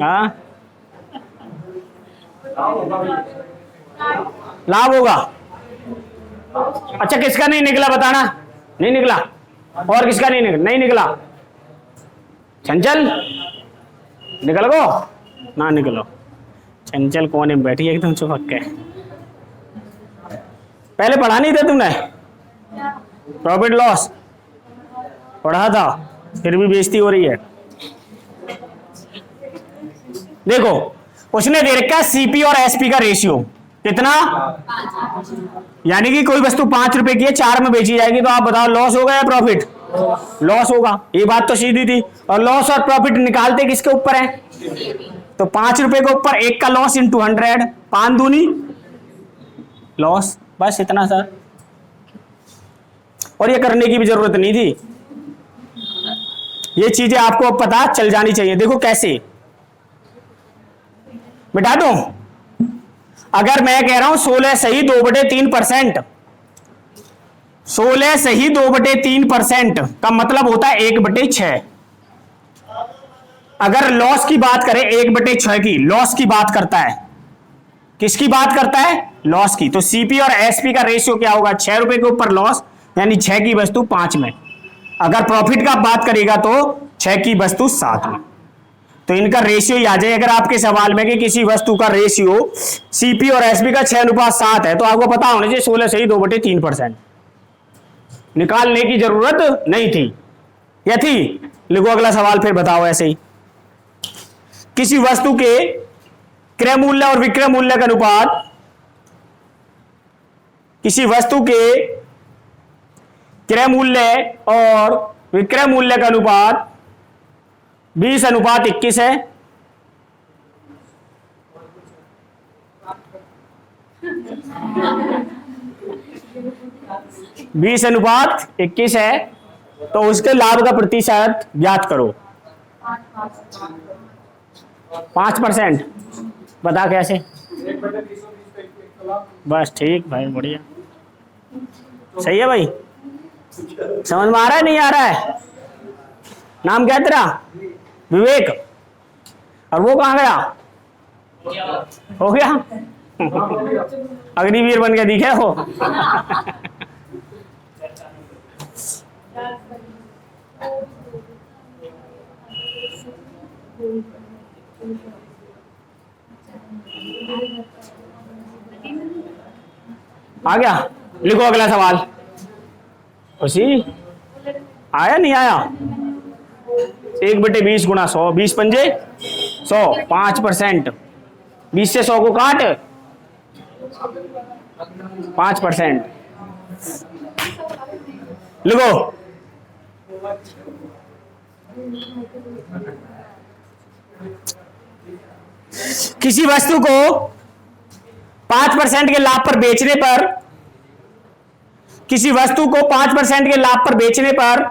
हाँ, लाभ होगा। अच्छा, किसका नहीं निकला बताना? नहीं निकला। और किसका नहीं निकला? चंचल निकल गो ना? निकलो। चंचल कोने में बैठी है एकदम चुपक के। पहले पढ़ा नहीं था तुमने प्रॉफिट लॉस? पढ़ा था, फिर भी बेइज्जती हो रही है। देखो, उसने दे रखा सीपी और एसपी का रेशियो कितना, यानी कि कोई वस्तु 5 रुपए की है, 4 में बेची जाएगी, तो आप बताओ लॉस होगा या प्रॉफिट? लॉस होगा। ये बात तो सीधी थी। और लॉस और प्रॉफिट निकालते किसके ऊपर है? तो 5 रुपए के ऊपर 1 का लॉस इंटू 100, 5 दूनी लॉस। बस इतना सर, और ये करने की भी जरूरत नहीं थी। ये चीजें आपको पता चल जानी चाहिए। देखो कैसे मिटा दूं। अगर मैं कह रहा हूं 16 सही 2/3%, 16 सही 2/3% का मतलब होता है 1/6। अगर लॉस की बात करें 1/6 की, लॉस की बात करता है, किसकी बात करता है? लॉस की। तो सीपी और एसपी का रेशियो क्या होगा? 6 रुपए के ऊपर लॉस, यानी 6 की वस्तु 5 में। अगर प्रॉफिट का बात करेगा तो 6 की वस्तु 7 में। तो इनका रेशियो ही आ जाए। अगर आपके सवाल में कि किसी वस्तु का रेशियो सीपी और एसपी का 6:7 है, तो आपको पता होना चाहिए 16 सही 2/3%। निकालने की जरूरत नहीं थी, या थी? लिखो अगला सवाल, फिर बताओ ऐसे ही। किसी वस्तु के क्रय मूल्य और विक्रय मूल्य का अनुपात, किसी वस्तु के क्रय मूल्य और विक्रय मूल्य का अनुपात 20:21 है। 20:21 है, तो उसके लाभ का प्रतिशत ज्ञात करो। 5%। बता कैसे? बस ठीक भाई, बढ़िया, सही है भाई। समझ में आ रहा है नहीं आ रहा है? नाम क्या है तेरा? विवेक। और वो कहाँ गया? हो गया अग्निवीर बन के दिखे हो। आ गया? लिखो अगला सवाल। उसी आया नहीं आया? 1/20 गुणा 100, 20 पंजे 100, 5%। 20 से 100 को काट, 5%। लिखो, किसी वस्तु को 5% के लाभ पर बेचने पर, किसी वस्तु को 5% के लाभ पर बेचने पर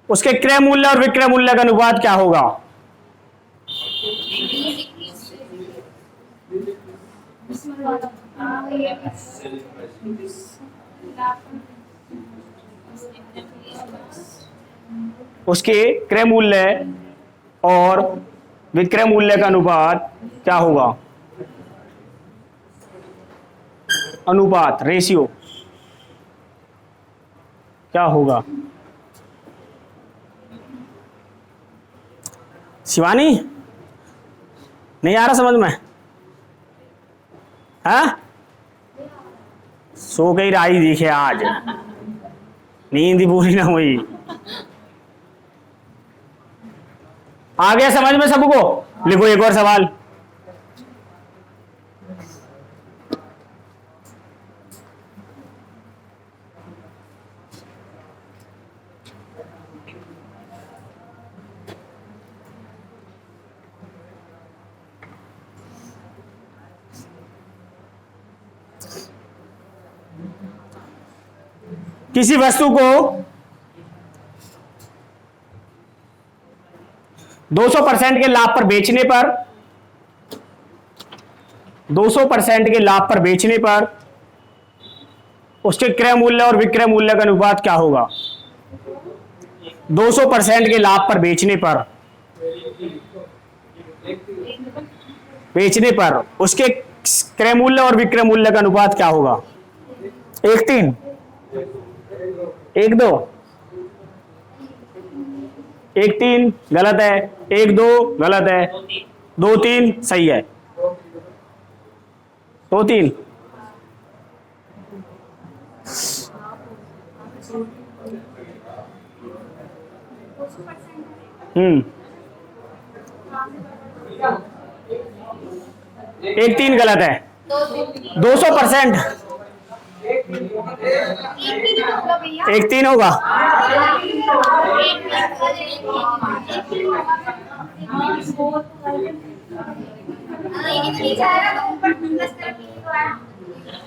उसके क्रय मूल्य और विक्रय मूल्य का अनुपात क्या होगा? उसके क्रय मूल्य और विक्रय मूल्य का अनुपात क्या होगा? अनुपात, रेशियो क्या होगा? शिवानी, नहीं आ रहा समझ में? हाँ, सो गई राई दिखे आज, नींद पूरी ना हुई। आ गया समझ में सबको? लिखो एक और सवाल। किसी वस्तु को 200% के लाभ पर बेचने पर, 200% के लाभ पर बेचने पर उसके क्रय मूल्य और विक्रय मूल्य का अनुपात क्या होगा? 200% के लाभ पर बेचने पर, उसके क्रय मूल्य और विक्रय मूल्य का अनुपात क्या होगा? 1:3, 1:2, 1:3 गलत है, 1:2 गलत है, 2:3 सही है, 2:3। हम्म, 1:3 गलत है, 200%। 1:3 होगा।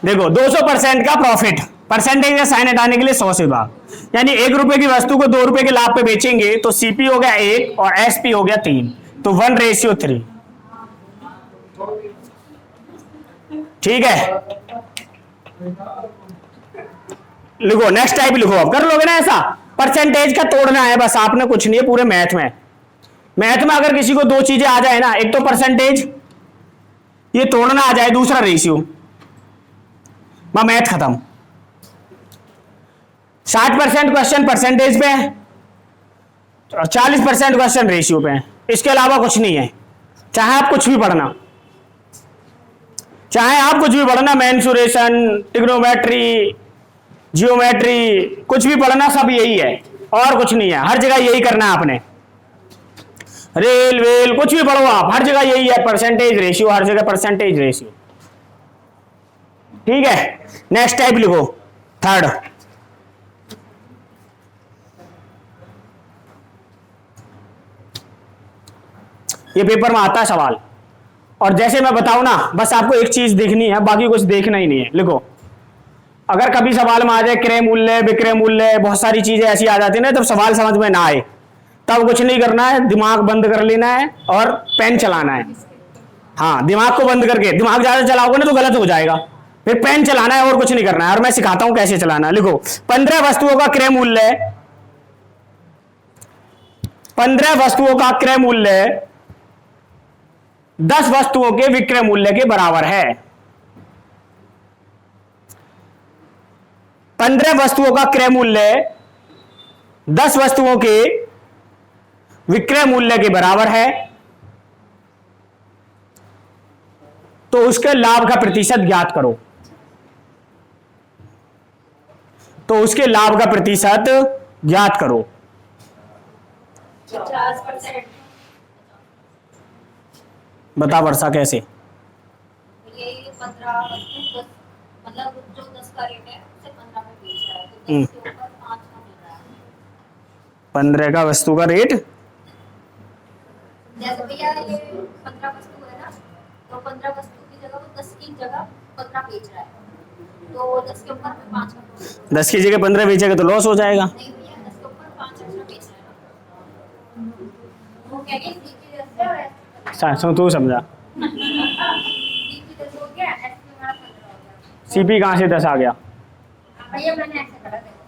देखो 200% का प्रॉफिट, परसेंटेज का साइन हटाने के लिए 100 से भाग, यानी 1 रुपए की वस्तु को 2 रुपए के लाभ पे बेचेंगे तो सीपी हो गया 1 और एसपी हो गया 3, तो 1:3। ठीक है, लिखो नेक्स्ट टाइप लिखो। अब कर लोगे ना ऐसा? परसेंटेज का तोड़ना है बस, आपने कुछ नहीं है पूरे मैथ में। मैथ में अगर किसी को 2 चीजें आ जाए ना, एक तो परसेंटेज ये तोड़ना आ जाए, दूसरा रेशियो, मैथ खत्म। 60% क्वेश्चन परसेंटेज पे है और 40% क्वेश्चन रेशियो पे है, इसके अलावा कुछ नहीं है। चाहे आप कुछ भी पढ़ना, मेंसुरेशन, ट्रिग्नोमेट्री, जियोमेट्री, कुछ भी पढ़ना, सब यही है और कुछ नहीं है। हर जगह यही करना है आपने, रेल वेल कुछ भी पढ़ो आप, हर जगह यही है, परसेंटेज रेशियो, हर जगह परसेंटेज रेशियो। ठीक है, नेक्स्ट टाइप लिखो, थर्ड। ये पेपर में आता है सवाल, और जैसे मैं बताऊं ना, बस आपको एक चीज देखनी है, बाकी कुछ देखना ही नहीं है। लिखो, अगर कभी सवाल में आ जाए क्रय मूल्य, विक्रय मूल्य, बहुत सारी चीजें ऐसी आ जाती है ना, तब सवाल समझ में ना आए, तब कुछ नहीं करना है, दिमाग बंद कर लेना है और पेन चलाना है। हाँ, दिमाग को बंद करके, दिमाग ज्यादा चलाओगे ना तो गलत हो जाएगा, फिर पेन चलाना है और कुछ नहीं करना है, और मैं सिखाता हूं कैसे चलाना। लिखो, 15 वस्तुओं का क्रय मूल्य, 15 वस्तुओं का क्रय मूल्य 10 वस्तुओं के विक्रय मूल्य के बराबर है। 15 वस्तुओं का क्रय मूल्य 10 वस्तुओं के विक्रय मूल्य के बराबर है, तो उसके लाभ का प्रतिशत ज्ञात करो। तो उसके लाभ का प्रतिशत ज्ञात करो। 50%। बता वर्षा कैसे? ये 15 मतलब जो 10 का रेट है उससे 15 में बेच रहा है, तो 10 के ऊपर 5 का मिल रहा है। 15 का वस्तु का रेट, जैसे भैया ये 15 वस्तु है ना, तो 15 वस्तु की जगह वो 10 की जगह 15 बेच रहा है, तो 10 के ऊपर में 5 का profit होगा। 10 की जगह 15 बेचेगा तो लॉस हो जाएगा। नहीं भैया, 10 के ऊपर 5 एक्स्ट्रा बेच रहा है ना, वो कह रही सी की जैसे और अच्छा तू समझा, सी की जैसे हो गया, एस की हमारा 15 हो गया। सीपी कहाँ से 10 आ गया? भैया मैंने ऐसे करा देखो,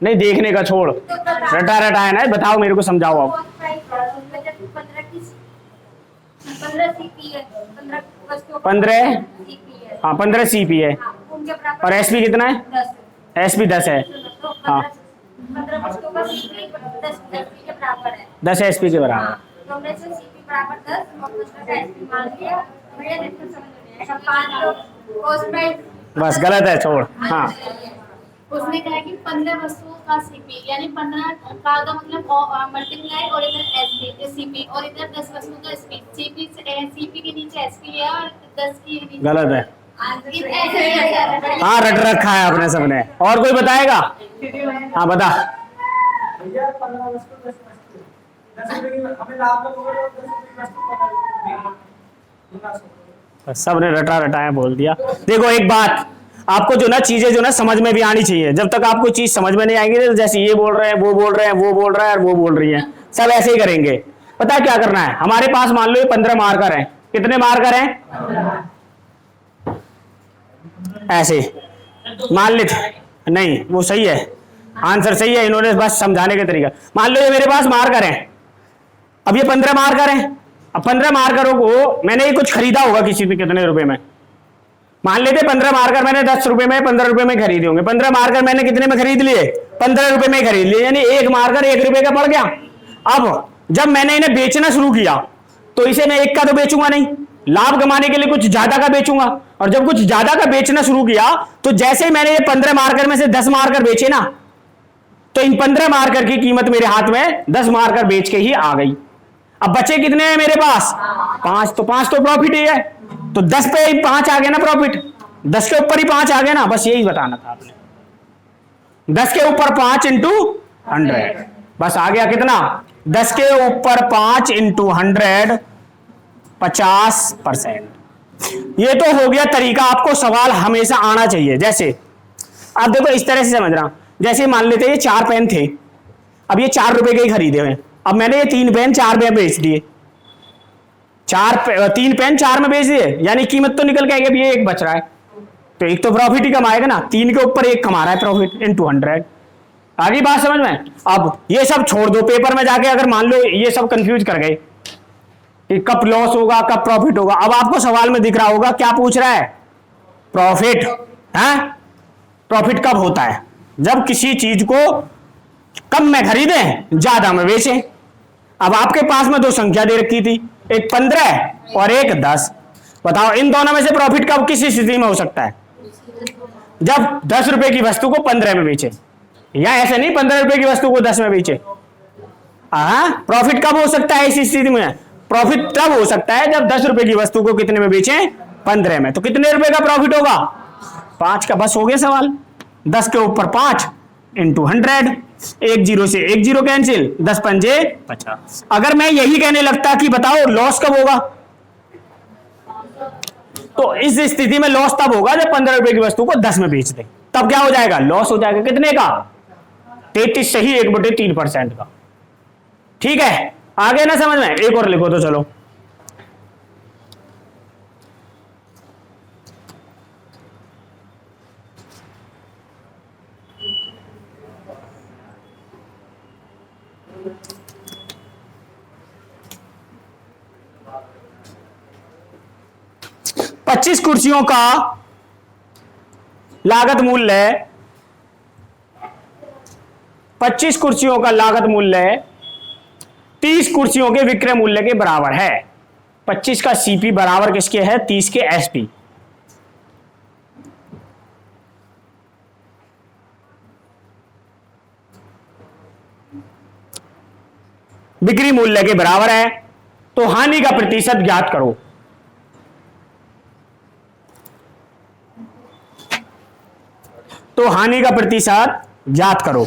नहीं देखने का छोड़, रटा रटा है ना, बताओ मेरे को समझाओ आप। 15 की 15 सीपी है, 15 वस्तुओं 15 सीपी है। हाँ 15 सीपी है हाँ, उनके बराबर और एसपी कितना है? 10 एसपी 10 है। तो हाँ 15 वस्तुओं का सीपी 10 के बराबर है। 10 एसपी के बराबर। हाँ, तो हमने से सीपी बराबर 10 और दूसरा का एसपी मान लिया। भैया देखो समझ में नहीं आया, 5 लोग कॉस्ट प्राइस बस गलत है, छोड़। हाँ उसने कहा कि 15 वस्तुओं का सीपी यानी 15 का मतलब मल्टीप्लाई और इधर एसपी सीपी और इधर 10 वस्तुओं का एसपी सीपी सीपी के नीचे एसपी है और 10 की नीचे गलत है। ऐसे ही है। हाँ रट रखा है आपने सबने। और कोई बताएगा? हाँ बता। भैया 15 वस्तु 10 वस्तु 10 रुपए की हमें लाभ का होगा तो 10 रुपए की वस्तु पकड़ सबने रटा रटाया बोल दिया। देखो एक बात, आपको जो ना चीजें जो ना समझ में भी आनी चाहिए। जब तक आपको चीज समझ में नहीं आएगी, जैसे ये बोल रहे हैं, वो बोल रहे हैं, वो बोल रहा है और वो बोल रही है, सब ऐसे ही करेंगे। पता है क्या करना है? हमारे पास मान लो ये 15 मार्कर हैं। कितने मार्कर हैं? ऐसे मान लेते, नहीं वो सही है, आंसर सही है, इन्होंने बस समझाने का तरीका। मान लो ये मेरे पास मार्कर हैं, अब ये 15 मार्कर हैं। अब 15 मार्करों को मैंने ये कुछ खरीदा होगा किसी भी कितने रुपए में, मान लेते 15 मार्कर मैंने 10 रुपए में 15 रुपए में खरीदे होंगे। 15 मार्कर मैंने कितने में खरीद लिए? 15 रुपए में खरीद लिए, यानी एक मार्कर 1 रुपए का पड़ गया। अब जब मैंने इन्हें बेचना शुरू किया तो इसे मैं 1 का तो बेचूंगा नहीं, लाभ कमाने के लिए कुछ ज्यादा का बेचूंगा। और जब कुछ ज्यादा का बेचना शुरू किया तो जैसे ही मैंने ये 15 मार्कर में से 10 मार्कर बेचे ना, तो इन 15 मार्कर की कीमत मेरे हाथ में 10 मार्कर बेच के ही आ गई। अब बचे कितने हैं मेरे पास? 5। तो 5 तो प्रॉफिट ही है, तो 10 पे 5 आ गया ना प्रॉफिट, 10 के ऊपर ही 5 आ गया ना। बस यही बताना था आपने, 10 के ऊपर 5 इंटू 100, बस आ गया कितना? 10 के ऊपर 5 इंटू 100, 50%। ये तो हो गया तरीका, आपको सवाल हमेशा आना चाहिए। जैसे आप देखो इस तरह से समझ रहा हूं, जैसे मान लेते ये 4 पेन थे, अब ये 4 रुपए के ही खरीदे हुए, अब मैंने ये 3 पेन 4 में बेच दिए, 3 पेन 4 में बेच दिए, यानी कीमत तो निकल के आएगी, अब ये 1 बच रहा है, तो एक तो प्रॉफिट ही कमाएगा ना, 3 के ऊपर 1 कमा रहा है प्रॉफिट इंटू 100। आगे बात समझ में? अब ये सब छोड़ दो, पेपर में जाके अगर मान लो ये सब कंफ्यूज कर गए कि कब लॉस होगा कब प्रॉफिट होगा, अब आपको सवाल में दिख रहा होगा क्या पूछ रहा है? प्रॉफिट है। प्रॉफिट कब होता है? जब किसी चीज को कम में खरीदें ज्यादा में बेचें। अब आपके पास में 2 संख्या दे रखी थी, एक 15 और एक 10, बताओ इन दोनों में से प्रॉफिट कब किस स्थिति में हो सकता है? जब 10 रुपए की वस्तु को 15 में बेचे, या ऐसे नहीं 15 रुपए की वस्तु को 10 में बेचे। प्रॉफिट कब हो सकता है इस स्थिति में? प्रॉफिट तब हो सकता है जब 10 रुपए की वस्तु को कितने में बेचें? 15 में। तो कितने रुपए का प्रॉफिट होगा? 5 का। बस हो गया सवाल। 10 के ऊपर 5 इंटू 100, 1 0 से 1 0 कैंसिल, 10 पंजे 50। अगर मैं यही कहने लगता कि बताओ लॉस कब होगा, तो इस स्थिति में लॉस तब होगा जब 15 रुपए की वस्तु को 10 में बेच दे, तब क्या हो जाएगा? लॉस हो जाएगा। कितने का? 33 सही 1/3% का। ठीक है, आगे ना समझ में? एक और लिखो तो चलो। पच्चीस कुर्सियों का लागत मूल्य 25 कुर्सियों का लागत मूल्य 30 कुर्सियों के विक्रय मूल्य के बराबर है। 25 का सीपी बराबर किसके है? 30 के एसपी। बिक्री मूल्य के बराबर है, तो हानि का प्रतिशत ज्ञात करो। तो हानि का प्रतिशत ज्ञात करो।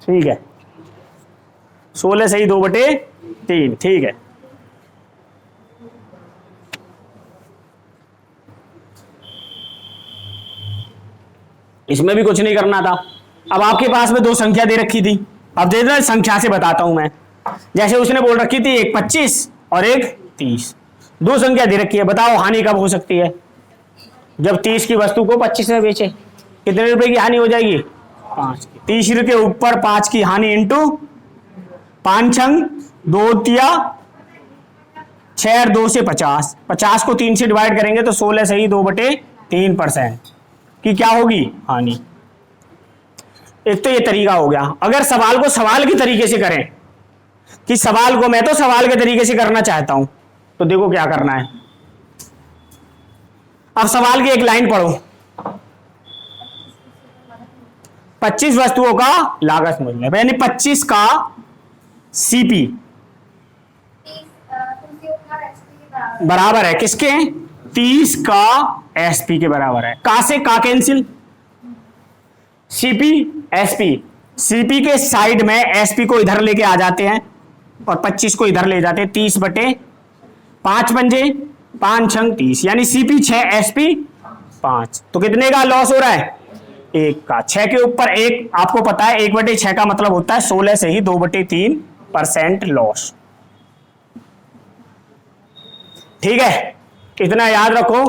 ठीक है, 16 सही 2/3, ठीक है। इसमें भी कुछ नहीं करना था। अब आपके पास में दो संख्या दे रखी थी, अब दे दो संख्या से बताता हूं मैं। जैसे उसने बोल रखी थी एक 25 और एक 30, दो संख्या दे रखी है, बताओ हानि कब हो सकती है? जब 30 की वस्तु को 25 में बेचे, कितने रुपए की हानि हो जाएगी? 5 की। 30 के ऊपर 5 की हानि इंटू 5 छंग 2 तिया 6 और 2 से 50, 50 को 3 से डिवाइड करेंगे तो 16 सही 2/3% की क्या होगी? हानि। एक तो ये तरीका हो गया। अगर सवाल को सवाल के तरीके से करें कि सवाल को मैं तो सवाल के तरीके से करना चाहता हूं, तो देखो क्या करना है। अब सवाल की एक लाइन पढ़ो, 25 वस्तुओं का लागत मूल्य, यानी 25 का सीपी बराबर है किसके? 30 का एसपी के बराबर है। का से का कैंसिल, सीपी एसपी, सीपी के साइड में एसपी को इधर लेके आ जाते हैं और 25 को इधर ले जाते हैं। 30/5 पंजे 5 छंग 30, यानी सीपी 6 एसपी 5। तो कितने का लॉस हो रहा है? 1 का। 6 के ऊपर 1 आपको पता है 1/6 का मतलब होता है 16 से ही 2/3% लॉस। ठीक है, इतना याद रखो,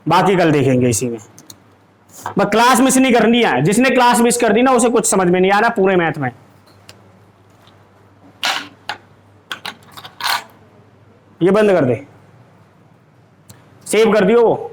बाकी कल देखेंगे इसी में। बस क्लास मिस नहीं करनी है, जिसने क्लास मिस कर दी ना उसे कुछ समझ में नहीं आ रहा पूरे मैथ में। ये बंद कर दे, सेव कर दियो वो।